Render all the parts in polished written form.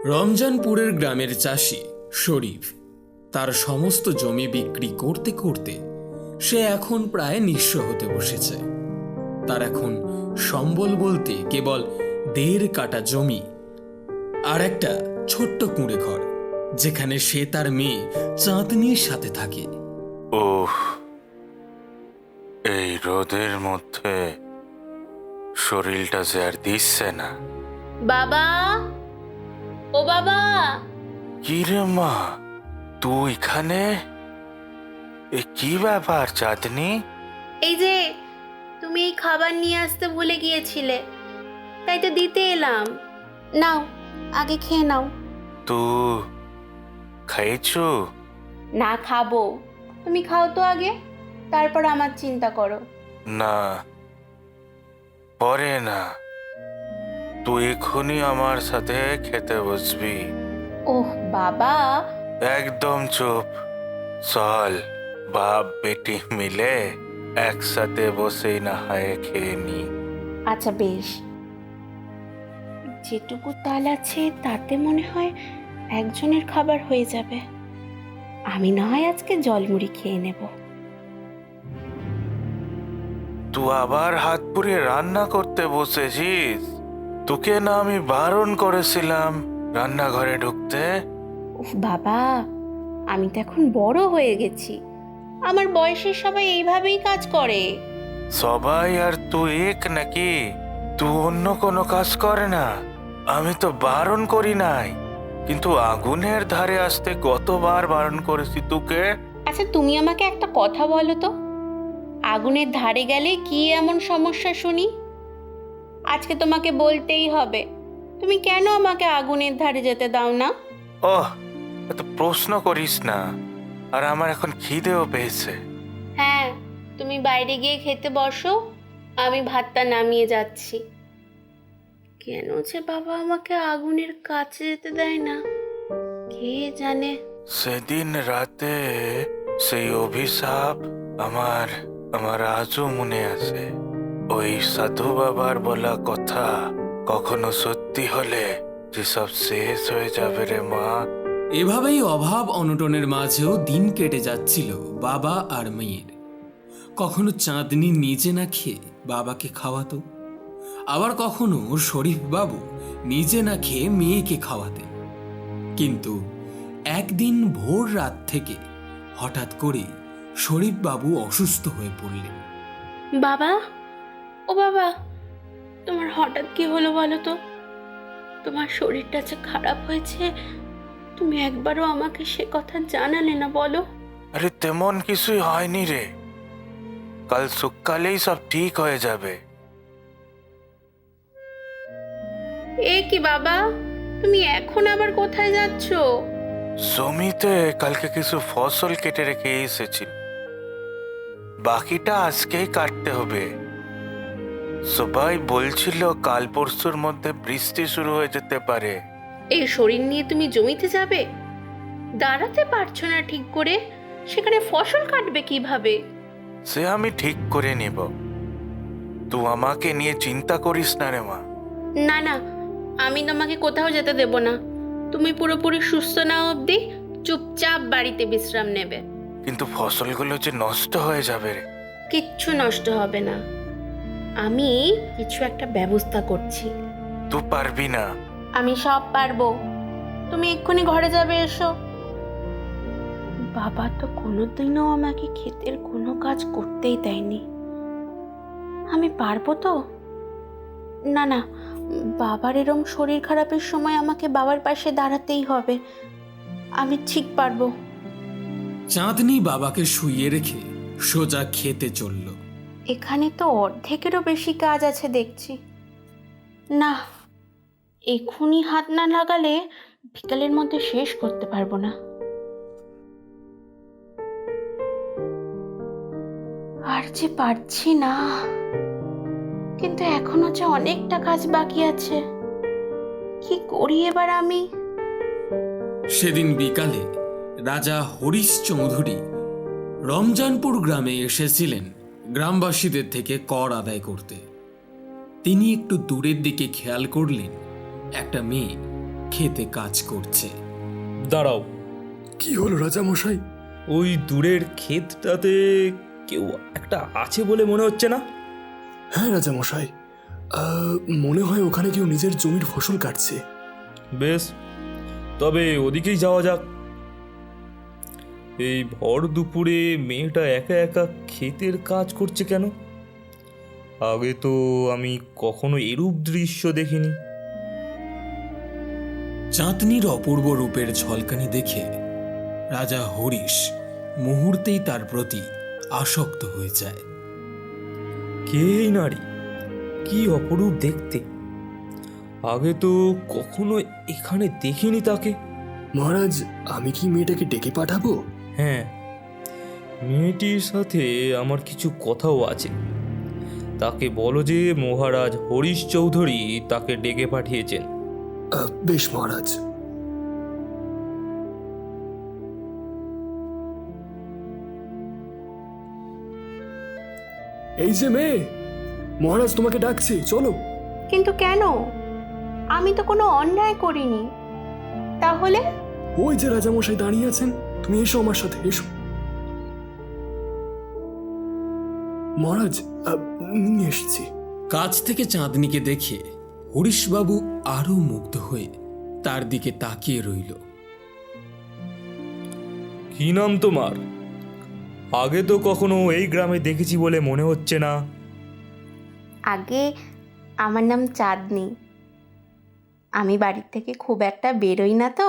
রমজানপুরের গ্রামের চাষি শরীফ তার সমস্ত জমি বিক্রি করতে করতে সে এখন প্রায় নিঃস্ব হতে বসেছে। তার এখন সম্বল বলতে কেবল 1.5 কাঠা জমি আর একটা ছোট্ট কুঁড়ে ঘর, যেখানে সে তার মেয়ে চাঁদনির সাথে থাকে। ওহ, এই রোদের মধ্যে শরীরটা যে আর দিচ্ছে না। বাবা, ও বাবা। কি রে মা, তুই এখানে? এ কি ব্যাপার চাঁদনি? এই যে তুমি এই খাবার নিয়ে আসতে ভুলে গিয়েছিলে, তাই তো দিতে এলাম। নাও, আগে খেয়ে নাও। তুই খাইছো? না, খাবো। তুমি খাও তো আগে, তারপর আমার চিন্তা করো। না, পরে না, তুই এখনই আমার সাথে খেতে বসবি। ওহ বাবা। একদম চুপ। চল, বাপ বেটি মিলে একসাথে বসে না হয় খেয়ে নি। আচ্ছা বেশ, যেটুকু তাল আছে তাতে মনে হয় একজনের খাবার হয়ে যাবে। আমি না হয় আজকে জলমুড়ি খেয়ে নেব। তুই আবার হাত পুড়িয়ে রান্না করতে বসেছিস? তোকে না আমি বারণ করেছিলাম রান্নাঘরে ঢুকতে? উফ বাবা, আমি তো এখন বড় হয়ে গেছি। আমার বয়সের সবাই এইভাবেই কাজ করে। সবাই আর তুই এক নাকি? তুই অন্য কোনো কাজ করে না? আমি তো বারণ করি নাই, কিন্তু আগুনের ধারে আসতে কতবার বারণ করেছি তোকে? আচ্ছা তুমি আমাকে একটা কথা বলো তো, আগুনের ধারে গেলে কি এমন সমস্যা শুনি? আজকে তোমাকে বলতেই হবে, তুমি কেন আমাকে আগুনের ধারে যেতে দাও না? ওহ, এত প্রশ্ন করিস না। আর আমার এখন খিদেও পেয়েছে। হ্যাঁ, তুমি বাইরে গিয়ে খেতে বসো, আমি ভাতটা নামিয়ে যাচ্ছি। কেন যে বাবা আমাকে আগুনের কাছে যেতে দেয় না, কে জানে। সেদিন রাতে সেই অভিশাপ আমার আমার আজও মনে আছে। ওই সাধু বাবার বলা কথা কখনো সত্যি হলে যে সব শেষ হয়ে যাবে রে মা। এভাবেই অভাব অনটনের মাঝেও দিন কেটে যাচ্ছিল বাবা আর মেয়ের। কখনো চাঁদনি নিজে না খেয়ে বাবাকে খাওয়াতো, আবার কখনো শরীফ বাবু নিজে না খেয়ে মেয়েকে খাওয়াতেন। কিন্তু একদিন ভোর রাত থেকে হঠাৎ করে শরীফ বাবু অসুস্থ হয়ে পড়লেন। বাবা, ও বাবা, তোমার হঠাৎ কি হলো বলো তো? তোমার শরীরটা যে খারাপ হয়েছে, তুমি একবারও আমাকে সে কথা জানালে না, বলো। আরে তেমন কিছুই হয়নি রে, কাল সকালেই সব ঠিক হয়ে যাবে। এ কি বাবা, তুমি এখন আবার কোথায় যাচ্ছ? জমিতে কালকে কিছু ফসল কেটে রেখে এসেছি, বাকিটা আজকেই কাটতে হবে। সবাই বলছিল কাল পরশুর মধ্যে বৃষ্টি শুরু হয়ে যেতে পারে। এই শরীর নিয়ে তুমি জমিতে যাবে? দাঁড়াতে পারছো না ঠিক করে, সেখানে ফসল কাটবে কিভাবে? সে আমি ঠিক করে নিব, তুই আমাকে নিয়ে চিন্তা করিস না রে মা। না না, আমি তোমাকে কোথাও যেতে দেব না। তুমি পুরোপুরি সুস্থ না অবধি চুপচাপ বাড়িতে বিশ্রাম নেবে। কিন্তু ফসলগুলো যে নষ্ট হয়ে যাবে রে। কিচ্ছু নষ্ট হবে না, আমি কিছু একটা ব্যবস্থা করছি। তুই পারবি না। আমি সব পারবো, তুমি এক্ষুনি ঘরে যাবে, এসো। বাবা তো কোনোদিনও আমাকে ক্ষেতের কোনো কাজ করতেই দেয়নি, আমি পারবো তো? না না, বাবার এরম শরীর খারাপের সময় আমাকে বাবার পাশে দাঁড়াতেই হবে, আমি ঠিক পারবো। চাঁদনি বাবাকে শুইয়ে রেখে সোজা খেতে চলল। এখানে তো অর্ধেকেরও বেশি কাজ আছে দেখছি। না, এক্ষুনি হাত না লাগালে বিকালের মধ্যে শেষ করতে পারবো না। আর যে পারছি না, কিন্তু এখনো যে অনেকটা কাজ বাকি আছে, কি করি এবার আমি? সেদিন বিকালে রাজা হরিশ চৌধুরী রমজানপুর গ্রামে এসেছিলেন গ্রামবাসীদের থেকে কর আদায় করতে। তিনি একটু দূরের দিকে খেয়াল করলেন একটা মেয়ে খেতে কাজ করছে। দাঁড়াও, কি হলো রাজামশাই? ওই দূরের ক্ষেতটাতে কেউ একটা আছে বলে মনে হচ্ছে না? হ্যাঁ রাজামশাই, মনে হয় ওখানে কেউ নিজের জমির ফসল কাটছে। বেশ, তবে ওদিকেই যাওয়া যাক। এই ভর দুপুরে মেয়েটা একা একা ক্ষেতের কাজ করছে কেন? আগে তো আমি কখনো এরূপ দৃশ্য দেখিনি। চাঁদনির অপূর্ব রূপের ঝলকানি দেখে রাজা হরিশ মুহূর্তেই তার প্রতি আসক্ত হয়ে যায়। কে এই নারী? কি অপরূপ দেখতে! আগে তো কখনো এখানে দেখিনি তাকে। মহারাজ, আমি কি মেয়েটাকে ডেকে পাঠাবো? হ্যাঁ, মেয়েটির সাথে আমার কিছু কথাও আছে। তাকে বলো যে মহারাজ হরিশ চৌধুরী তাকে ডেকে পাঠিয়েছেন। বেশ মহারাজ। এই যে মেয়ে, মহারাজ তোমাকে ডাকছে, চলো। কিন্তু কেন? আমি তো কোনো অন্যায় করিনি। তাহলে ওই যে রাজামশাই দাঁড়িয়ে আছেন, তুমি এসো আমার সাথে, এসো। মহারাজ, নিয়ে এসেছি। কাছ থেকে চাঁদনিকে দেখে হরিশবাবু আরো মুগ্ধ হয়ে তার দিকে তাকিয়ে রইল। কি নাম তোমার? আগে তো কখনো এই গ্রামে দেখেছি বলে মনে হচ্ছে না। আগে আমার নাম চাঁদনি। আমি বাড়ির থেকে খুব একটা বেরোই না, তো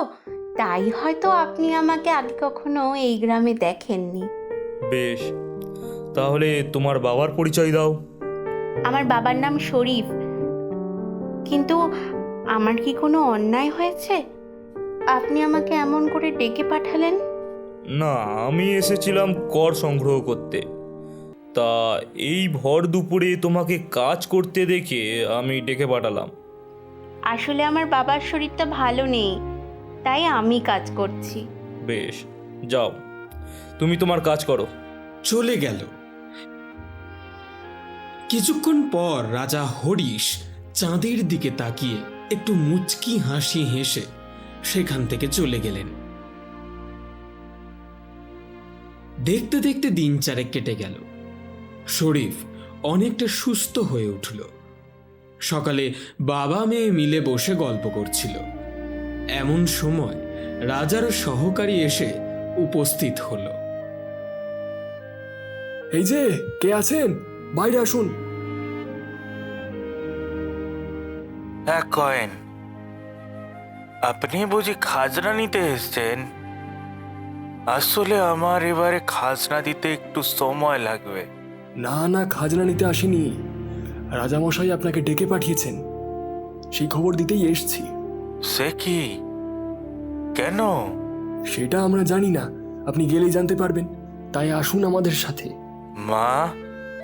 তাই হয়তো আপনি আমাকে আগে কখনো এই গ্রামে দেখেননি। বেশ, তাহলে তোমার বাবার পরিচয় দাও। আমার বাবার নাম শরীফ। কিন্তু আমার কি কোনো অন্যায় হয়েছে? আপনি আমাকে এমন করে ডেকে পাঠালেন? না, আমি এসেছিলাম কর সংগ্রহ করতে। তা এই ভর দুপুরে তোমাকে কাজ করতে দেখে আমি ডেকে পাঠালাম। আসলে আমার বাবার শরীরটা ভালো নেই, তাই আমি কাজ করছি। বেশ, যাও, তুমি তোমার কাজ করো। চলে গেল। কিছুক্ষণ পর রাজা হরিশ চাঁদের দিকে তাকিয়ে একটু মুচকি হাসি হেসে সেখান থেকে চলে গেলেন। দেখতে দেখতে দিন চারেক কেটে গেল। শরীফ অনেকটা সুস্থ হয়ে উঠল। সকালে বাবা মেয়ে মিলে বসে গল্প করছিল। এমন সময় রাজার সহকারী এসে উপস্থিত হলো। এই যে, কে আছেন? বাইরে আসুন। এক কয়েন, আপনি বুঝি খাজনা নিতে এসছেন? আসলে আমার এবারে খাজনা দিতে একটু সময় লাগবে। না না, খাজনা নিতে আসিনি। রাজামশাই আপনাকে ডেকে পাঠিয়েছেন, সেই খবর দিতেই এসছি। সে কি? কেন? সেটা আমরা জানি না, আপনি গেলেই জানতে পারবেন। তাই আসুন আমাদের সাথে। মা,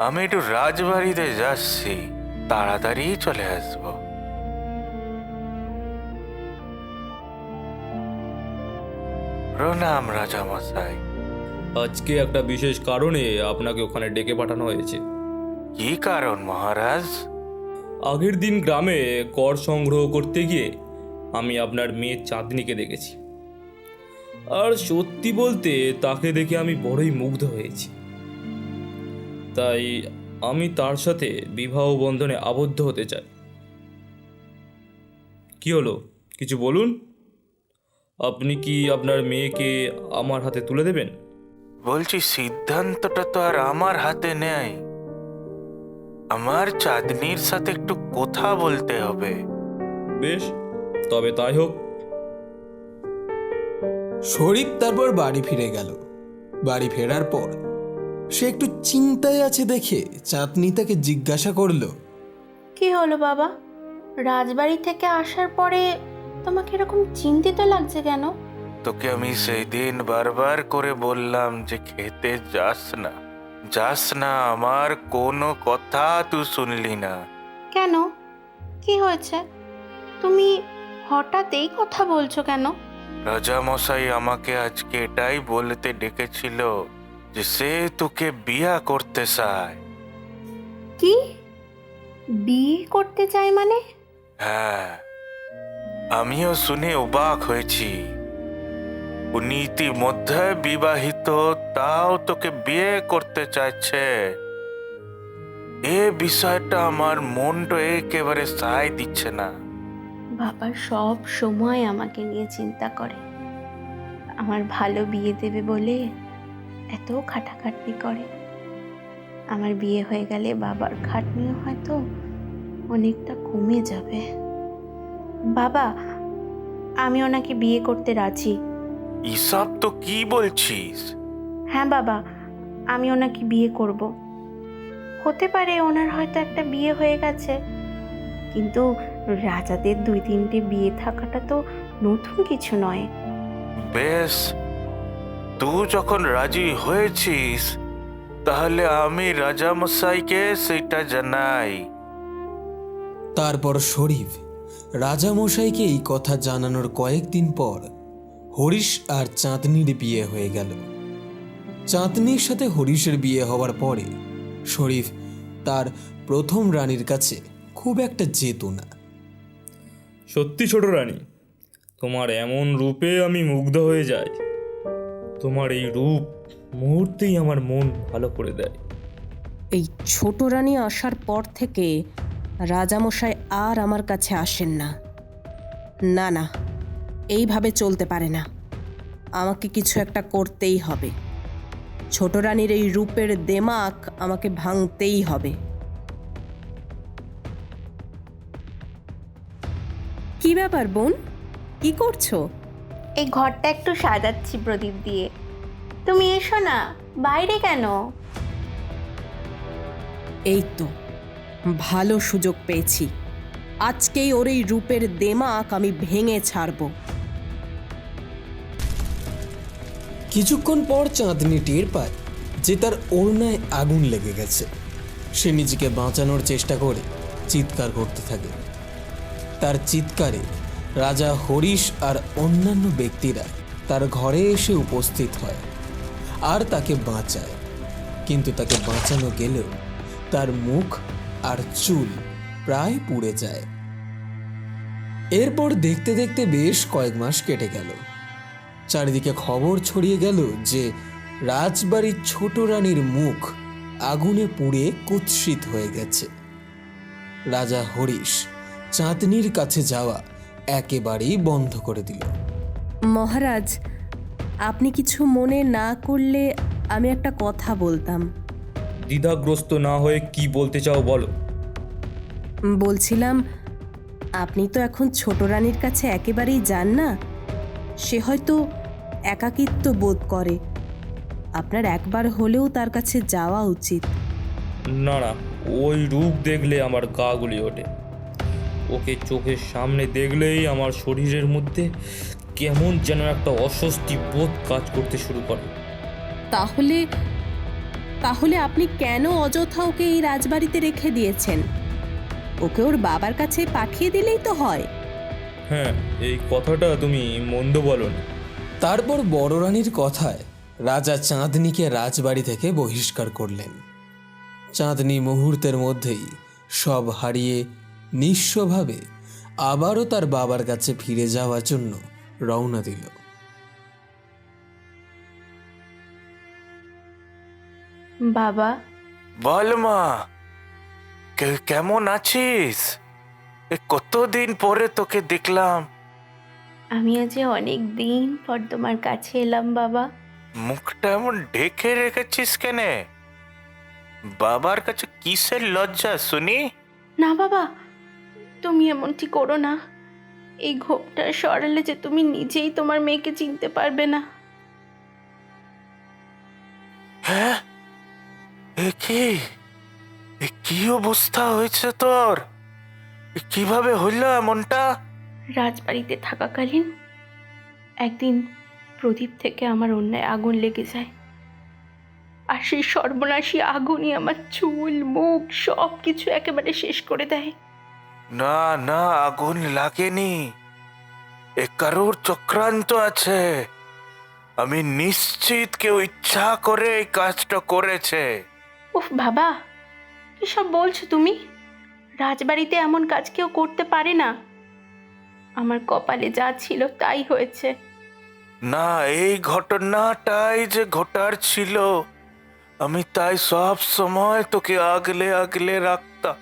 আমি একটু রাজবাড়িতে যাচ্ছি, তাড়াতাড়ি চলে আসবো। প্রণাম রাজামশাই। আজকে একটা বিশেষ কারণে আপনাকে ওখানে ডেকে পাঠানো হয়েছে। কি কারণ মহারাজ? আগের দিন গ্রামে কর সংগ্রহ করতে গিয়ে আমি আপনার মেয়ে চাঁদনিকে দেখেছি। আর সত্যি বলতে তাকে দেখে আমি বড়ই মুগ্ধ হয়েছি। তাই আমি তার সাথে বিবাহ বন্ধনে আবদ্ধ হতে চাই। কি হলো, কিছু বলুন। আপনি কি আপনার মেয়েকে আমার হাতে তুলে দেবেন? বলছি, সিদ্ধান্তটা তো আর আমার হাতে নেই। আমার চাঁদনির সাথে একটু কথা বলতে হবে। বেশ, তবে তাই হোক। শরীফ তারপর বাড়ি ফিরে গেল। বাড়ি ফেরার পর সে একটু চিন্তায় আছে দেখে চাঁদনি তাকে জিজ্ঞাসা করলো, কি হলো বাবা? রাজবাড়ি থেকে আসার পরে তোমাকে এরকম চিন্তিত লাগছে কেন? তোকে আমি সেই দিন বারবার করে বললাম যে খেতে যাস না, যাস না, আমার কোনো কথা তুই শুনলি না। কেন? কি হয়েছে? তুমি হঠাৎ এই কথা বলছো কেন? রাজামশাই আমাকে আজকে এটাই বলতে ডেকেছিল যে সে তোকে বিয়া করতে চায়। কি? বিয়ে করতে চাই মানে? হ্যাঁ, আমিও শুনে অবাক হয়েছি। উনি ইতিমধ্যে বিবাহিত, তাও তোকে বিয়ে করতে চাইছে। এ বিষয়টা আমার মনটা একেবারে সায় দিচ্ছে না। বাবা সব সময় আমাকে নিয়ে চিন্তা করে, আমার ভালো বিয়ে দেবে বলে এত খাটাখাটনি করে। আমার বিয়ে হয়ে গেলে বাবার খাটনিও হয়তো অনেকটা কমে যাবে। বাবা, আমি ওনাকে বিয়ে করতে রাজি। এসব তো কি বলছিস? হ্যাঁ বাবা, আমি ওনাকে বিয়ে করব। হতে পারে ওনার হয়তো একটা বিয়ে হয়ে গেছে, কিন্তু রাজাদের 2-3টে বিয়ে থাকাটা তো নতুন কিছু নয়। বেশ, তুই যখন রাজি হয়েছিস তাহলে আমি রাজামশাইকে সেটা জানাই। তারপর শরীফ রাজামশাইকে এই কথা জানানোর কয়েকদিন পর হরিশ আর চাঁদনির বিয়ে হয়ে গেল। চাঁদনির সাথে হরিশের বিয়ে হওয়ার পরে শরীফ তার প্রথম রানীর কাছে খুব একটা যেত না। সত্যি ছোট রানী, তোমার এমন রূপে আমি মুগ্ধ হয়ে যাই। তোমার এই রূপ মুহূর্তেই আমার মন ভালো করে দেয়। এই ছোট রানী আসার পর থেকে রাজামশাই আর আমার কাছে আসেন না। না না, এইভাবে চলতে পারে না। আমাকে কিছু একটা করতেই হবে। ছোট রানীর এই রূপের দেমাক আমাকে ভাঙতেই হবে। কি ব্যাপার বোন, কি করছো? এই ঘরটা একটু সাজাচ্ছি প্রদীপ দিয়ে। তুমি এসো না, বাইরে কেন? এই তো ভালো সুযোগ পেয়েছি। আজকেই ওর এই রূপের দেমাক আমি ভেঙে ছাড়ব। কিছুক্ষণ পর চাঁদনি টের পায় যে তার ওড়নায় আগুন লেগে গেছে। সে নিজেকে বাঁচানোর চেষ্টা করে চিৎকার করতে থাকে। তার চিৎকারে রাজা হরিশ আর অন্যান্য ব্যক্তিরা তার ঘরে এসে উপস্থিত হয় আর তাকে বাঁচায়। কিন্তু তাকে বাঁচানো গেলেও তার মুখ আর চুল প্রায় পুড়ে যায়। এরপর দেখতে দেখতে বেশ কয়েক মাস কেটে গেল। চারিদিকে খবর ছড়িয়ে গেল যে রাজবাড়ির ছোট রানীর মুখ আগুনে পুড়ে কুৎসিত হয়ে গেছে। রাজা হরিশ চাঁদনির কাছে যাওয়া একেবারেই বন্ধ করে দিল। মহারাজ, আপনি কিছু মনে না করলে আমি একটা কথা বলতাম। দ্বিধাগ্রস্ত না হয়ে কি বলতে চাও বলো। বলছিলাম, আপনি তো এখন ছোট রানীর কাছে একেবারেই যান না। সে হয়তো একাকিত্ব বোধ করে। আপনার একবার হলেও তার কাছে যাওয়া উচিত। না না, ওই রূপ দেখলে আমার গা গুলি ওঠে। ওকে চোখের সামনে দেখলেই আমার শরীরের মধ্যে কেমন যেন একটা অস্বস্তি বোধ কাজ করতে শুরু করে। তাহলে তাহলে আপনি কেন অযথা ওকে এই রাজবাড়িতে রেখে দিয়েছেন? ওকে ওর বাবার কাছে পাঠিয়ে দিলেই তো হয়। হ্যাঁ, এই কথাটা তুমি মন্দ বলনি। তারপর বড় রানীর কথায় রাজা চাঁদনিকে রাজবাড়ি থেকে বহিষ্কার করলেন। চাঁদনি মুহূর্তের মধ্যেই সব হারিয়ে নিঃস্বভাবে আবারও তার বাবার কাছে ফিরে যাওয়ার জন্য রওনা দিল। বাবা, বল মা, কেমন আছিস? কতদিন পরে তোকে দেখলাম। আমি আজ অনেক দিন পর তোমার কাছে এলাম বাবা। মুখটা এমন ঢেকে রেখেছিস কেনে? বাবার কাছে কিসের লজ্জা শুনি? না বাবা, তুমি এমনটি করো না। এই ঘোপটা সরালে যে তুমি নিজেই তোমার মেয়েকে চিনতে পারবে না। হ্যাঁ, কি অবস্থা হয়েছে তোর? কিভাবে হইল এমনটা? রাজবাড়িতে থাকাকালীন একদিন প্রদীপ থেকে আমার অন্যায় আগুন লেগে যায়, আর সেই সর্বনাশী আগুনই আমার চুল মুখ সব কিছু একেবারে শেষ করে দেয়। না না, আগুন লাগেনি। কারোর চক্রান্ত আছে। আমি নিশ্চিত কেউ ইচ্ছা করে এই কাজটা করেছে। উফ বাবা, কিসব বলছো তুমি? রাজবাড়িতে এমন কাজ কেউ করতে পারে না। আমার কপালে যা ছিল তাই হয়েছে। না, এই ঘটনাটাই যে ঘটার ছিল, আমি তাই সব সময় তোকে আগলে আগলে রাখতাম,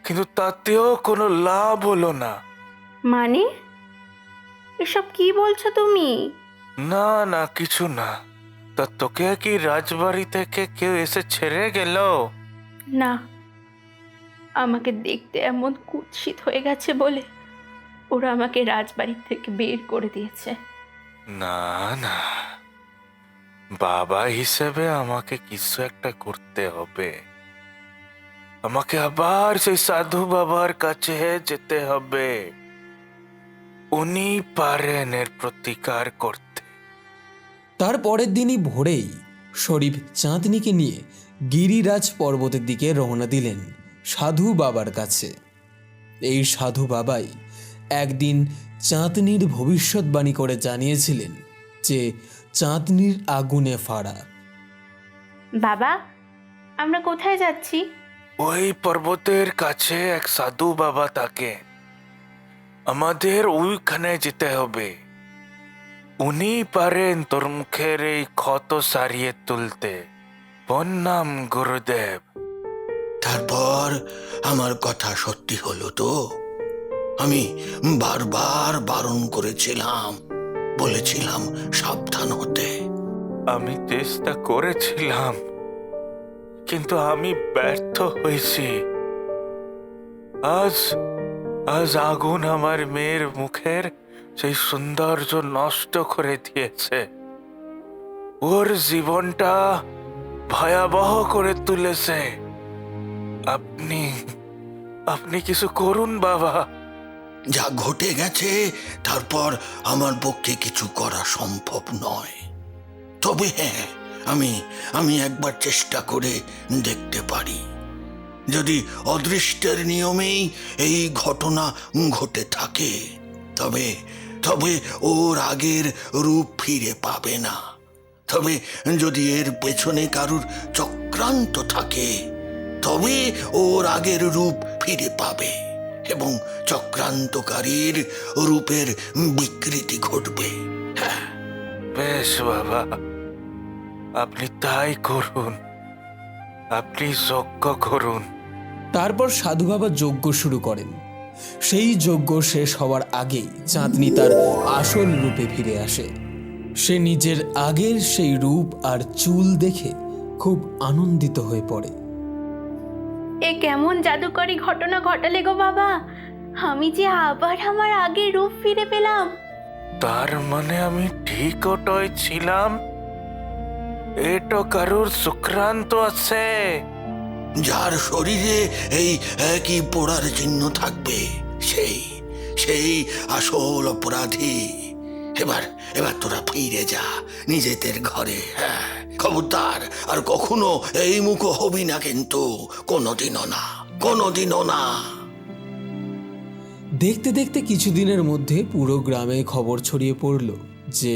কিন্তু তাতেও কোনো লাভ হলো না। মানে এসব কি বলছো তুমি? না না, কিছু না। তা তোকে কি রাজবাড়ি থেকে কেউ এসে ছেড়ে গেল? না, আমাকে দেখতে এমন কুৎসিত হয়ে গেছে বলে ওরা আমাকে রাজবাড়ির থেকে বের করে দিয়েছে। না না, বাবা হিসেবে আমাকে কিছু একটা করতে হবে। আমাকে আবার সেই সাধু বাবার কাছে যেতে হবে। উনি পারেন এর প্রতিকার করতে। তার পরের দিনই ভোরেই শরীফ চাঁদনিকে নিয়ে গিরিরাজ পর্বতের দিকে রওনা দিলেন সাধু বাবার কাছে। এই সাধু বাবাই একদিন চাঁদনির ভবিষ্যৎবাণী করে জানিয়েছিলেন যে চাঁদনির আগুনে ফাড়া। বাবা, আমরা কোথায় যাচ্ছি? ওই পর্বতের কাছে এক সাধু বাবা থাকে, আমাদের ওইখানে যেতে হবে। উনি পারেন তোর মুখের এই ক্ষত সারিয়ে তুলতে। প্রণাম গুরুদেব। তারপর আমার কথা সত্যি হলো তো? আমি বারবার বারণ করেছিলাম, বলেছিলাম সাবধান হতে। আমি চেষ্টা করেছিলাম, কিন্তু আমি ব্যর্থ হয়েছি। আজ আজ আগুন আমার মেয়ের মুখের সেই সৌন্দর্য নষ্ট করে দিয়েছে। ওর জীবনটা ভয়াবহ করে তুলেছে। আপনি আপনি কিছু করুন বাবা। যা ঘটে গেছে তারপর আমার পক্ষে কিছু করা সম্ভব নয়। তবে হ্যাঁ, আমি একবার চেষ্টা করে দেখতে পারি। যদি অদৃষ্টের নিয়মেই এই ঘটনা ঘটে থাকে, তবে তবে ওর আগের রূপ ফিরে পাবে না। তবে যদি এর পেছনে কারুর চক্রান্ত থাকে, তবে ওর আগের রূপ ফিরে পাবে এবং চক্রান্তকারীর রূপের বিকৃতি ঘটবে। হ্যাঁ, বেশ বাবা, আপনি তাই করুন। আপনি যজ্ঞ করুন। তারপর সাধু বাবা যজ্ঞ শুরু করেন। সেই যজ্ঞ শেষ হওয়ার আগেই চাঁদনি তার আসল রূপে ফিরে আসে। সে নিজের আগের সেই রূপ আর চুল দেখে খুব আনন্দিত হয়ে পড়ে। এ কেমন জাদুকরী ঘটনা ঘটালে গো বাবা! আমি যে আবার আমার আগের রূপ ফিরে পেলাম। তার মানে আমি ঠিক ওটাই ছিলাম? এটা কারুর সুক্রান্ত আছে। যার শরীরে এই একই পোড়ার চিহ্ন থাকবে, সেই সেই আসল অপরাধী। এবার এবার তোরা ফিরে যা নিজেদের ঘরে। হ্যাঁ, খবরদার আর কখনো এই মুখ হবি না, কিন্তু কোনোদিনও না, কোনোদিনও না। দেখতে দেখতে কিছুদিনের মধ্যে পুরো গ্রামে খবর ছড়িয়ে পড়ল যে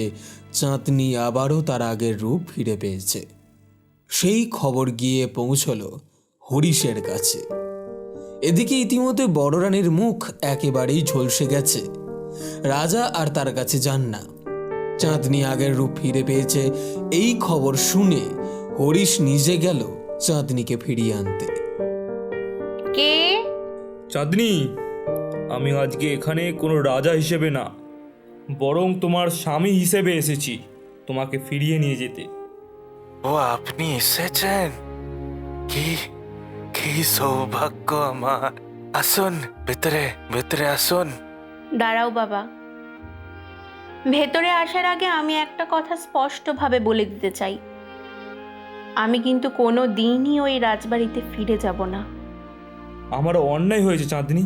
চাঁদনি আবারও তার আগের রূপ ফিরে পেয়েছে। সেই খবর গিয়ে পৌঁছল হরিশের কাছে। এদিকে ইতিমধ্যে বড় রানীর মুখ একেবারেই ঝলসে গেছে। রাজা আর তার কাছে যান না। চাঁদনি আগের রূপ ফিরে পেয়েছে এই খবর শুনে হরিশ নিজে গেল চাঁদনিকে ফিরিয়ে আনতে। কে? চাঁদনি, আমি আজকে এখানে কোনো রাজা হিসেবে না, বরং তোমার স্বামী হিসেবে এসেছি তোমাকে ফিরিয়ে নিয়ে যেতে। ও, আপনি এসেছেন? কি কি সৌভাগ্য আমার। আসুন, ভেতরে ভেতরে আসুন। দাঁড়াও বাবা, ভেতরে আসার আগে আমি একটা কথা স্পষ্টভাবে বলে দিতে চাই। আমি কিন্তু কোনো দিনই ওই রাজবাড়িতে ফিরে যাব না। আমার অন্যায় হয়েছে চাঁদনি,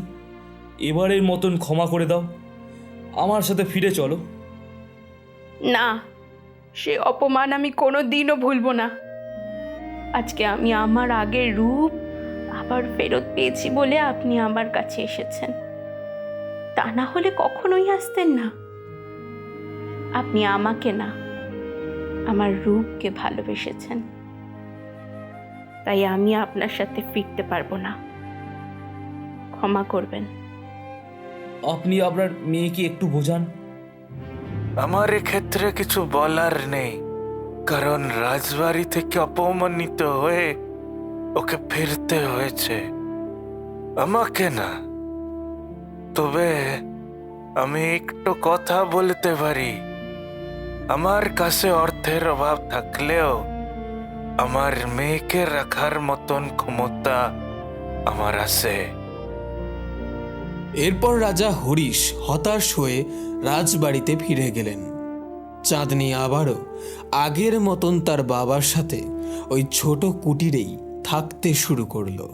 এবারের মতন ক্ষমা করে দাও, আমার সাথে ফিরে চলো। না, সে অপমান আমি কোনো দিনও ভুলব না। আজকে আমি আমার আগের রূপ আবার ফেরত পেয়েছি বলে আপনি আমার কাছে এসেছেন, তা না হলে কখনোই আসতেন না। আপনি আমাকে না, আমার রূপকে ভালোবেসেছেন, তাই আমি আপনার সাথে ফিরতে পারবো না। ক্ষমা করবেন। আপনি আপনার মেয়েকে একটু বোঝান। আমার এক্ষেত্রে কিছু বলার নেই, কারণ রাজবাড়ি থেকে অপমানিত হয়ে ওকে ফিরতে হয়েছে, আমাকে না। তবে আমি একটু কথা বলতে পারি। আমার কাছে অর্থের অভাব থাকলেও আমার মেয়েকে রাখার মতন ক্ষমতা আমার আছে। এরপর রাজা হরিশ হতাশ হয়ে রাজবাড়িতে ফিরে গেলেন। চাঁদনি আবারও আগের মতন তার বাবার সাথে ওই ছোট কুটিরেই থাকতে শুরু করলো।